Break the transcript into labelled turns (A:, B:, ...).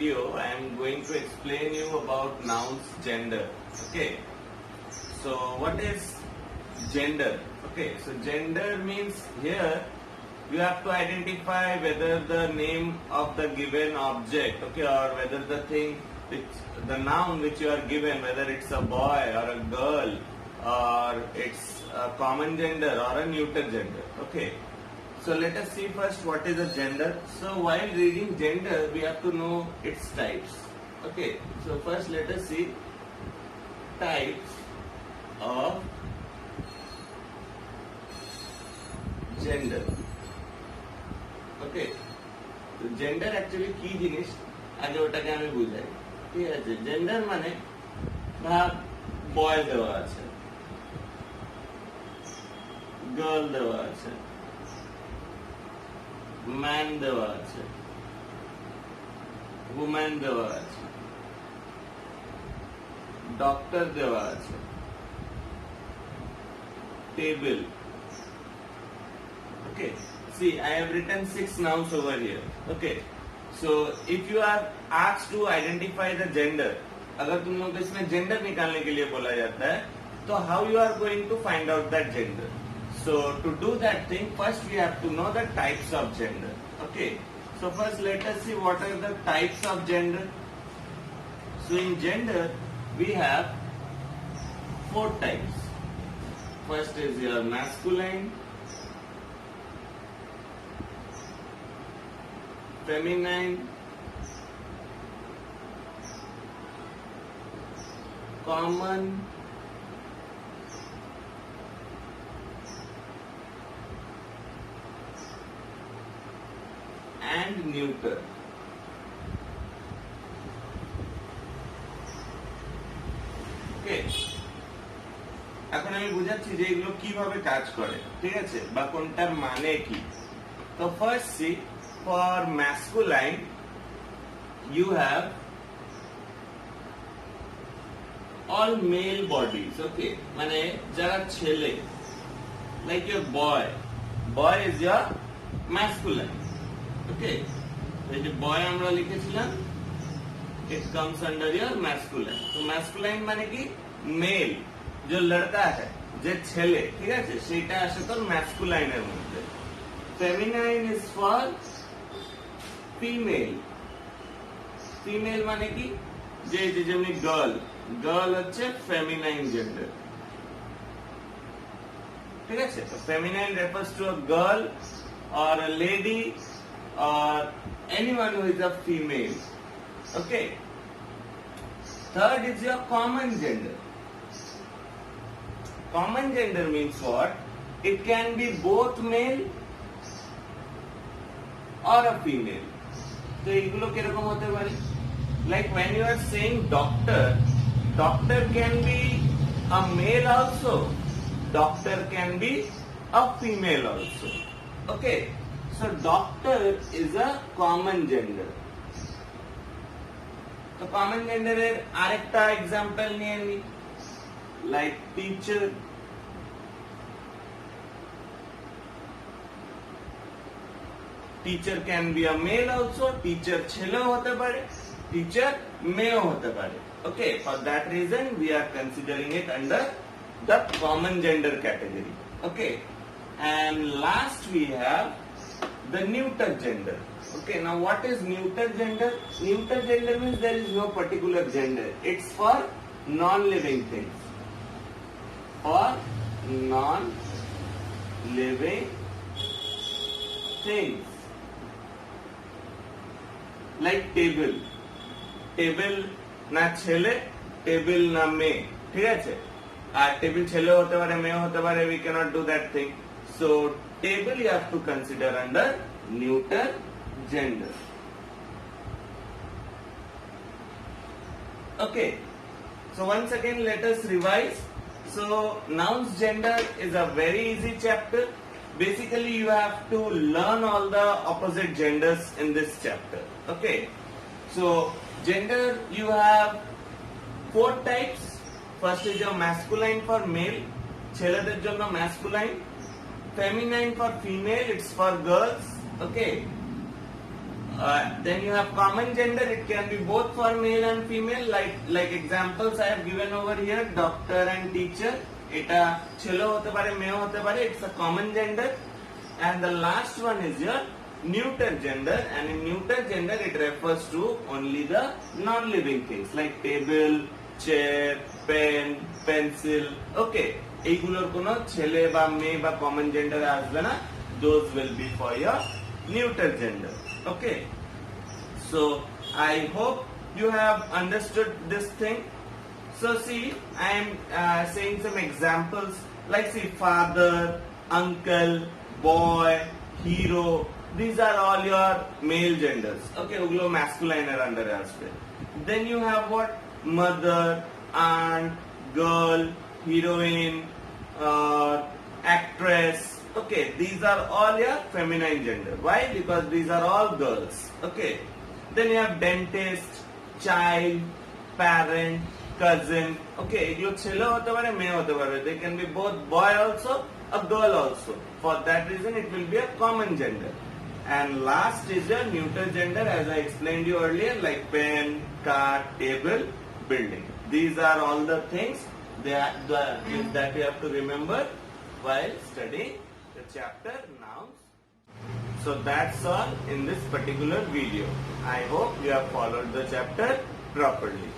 A: video, I am going to explain you about nouns gender. Okay. So what is gender? Okay. So gender means here you have to identify whether the name of the given object, okay, or whether the thing, the noun which you are given, whether it's a boy or a girl, or it's a common gender or a neuter gender. Okay. So let us see first what is a gender. So while reading gender, we have to know its types. Okay. So first let us see types of gender. ওকে, তো gender actually কি জিনিস আগে ওটাকে আমি বুঝাই। ঠিক আছে, gender মানে ভাব বয় দেওয়া আছে, গার্ল দেওয়া আছে, ম্যান দেওয়া আছে, উম্যান দেওয়া আছে, ডক্টর দেওয়া আছে, table. Okay, see, I have written 6 nouns over here. Okay, so if you are asked to identify the gender, अगर तुम लोग इसमें gender निकालने के लिए बोला जाता है, तो how you are going to find out that gender? So to do that thing, first we have to know the types of gender. Okay, so first let us see what are the types of gender. So in gender we have 4 types. First is your masculine, feminine, common, and neuter. Okay, এখন আমি বুঝাচ্ছি যে এগুলো কিভাবে কাজ করে, ঠিক আছে, বা কোনটার মানে কি। তো first C, for masculine you have all male bodies. Okay, মানে যারা ছেলে, like your boy is your masculine. Okay, এই যে boy আমরা লিখেছিলাম, it comes under your masculine. তো masculine মানে কি male, যে লড়কা है, যে ছেলে, ঠিক আছে, সেটা আসে তোর masculine এর মধ্যে। feminine is for female. Female মানে কি, যে যেমনি গার্ল হচ্ছে ফেমিনাইন জেন্ডার। ঠিক আছে, তো feminine refers to a girl or a lady or anyone who is a female. Okay, third is your common gender. Common gender means what? It can be both male or a female. তো এইগুলো কিরকম হতে পারে? Like when you are saying doctor can be a male also, doctor can be a female also. Okay, so doctor is a common gender. তো common gender এর আরেকটা example নিয়ে নি, like teacher. Teacher can be a male also, teacher ছেলেও হতে পারে, teacher মেয়েও হতে পারে। Okay, for that reason we are considering it under the common gender category. Okay, and last we have the neuter gender. Okay, now what is neuter gender? Neuter gender means there is no particular gender. It's for non-living things. For non-living things. Like table না ছেলে, table না মেয়ে, ঠিক আছে, আর table ছেলে হতে পারে, মেয়ে হতে পারে, we cannot do that thing. So table you have to consider under neuter gender. Okay, so once again let us revise. So nouns gender is a very easy chapter. Basically you have to learn all the opposite genders in this chapter. Okay, so gender you have 4 types. First is your masculine for male, ছেলেদের জন্য masculine, feminine for female, it's for girls. Okay, Then you have common gender. It can be both for male and female. Like examples I have given over here, doctor and teacher. Eta chelo hote pare, meo hote pare. It's a common gender. And the last one is your neuter gender. And in neuter gender, it refers to only the non-living things like table, chair, pen, pencil. Okay, এইগুলোর কোনো ছেলে বা মেয়ে বা common gender আসবে না. Those will be for your neuter gender. Okay, so I hope you have understood this thing. So see, I am saying some examples like see father, uncle, boy, hero. These are all your male genders. Okay, uglo masculine er under asbe. Then you have what? Mother, aunt, girl, heroine, actress. Okay, these are all your feminine gender. Why? Because these are all girls. Okay. Then you have dentist, child, parent, cousin. Okay, এগুলো ছেলে হতে পারে, মেয়ে হতে পারে. They can be both boy also, a girl also. For that reason, it will be a common gender. And last is your neuter gender, as I explained you earlier, like pen, car, table, building. These are all the things that you have to remember while studying the chapter nouns. So that's all in this particular video. I hope you have followed the chapter properly.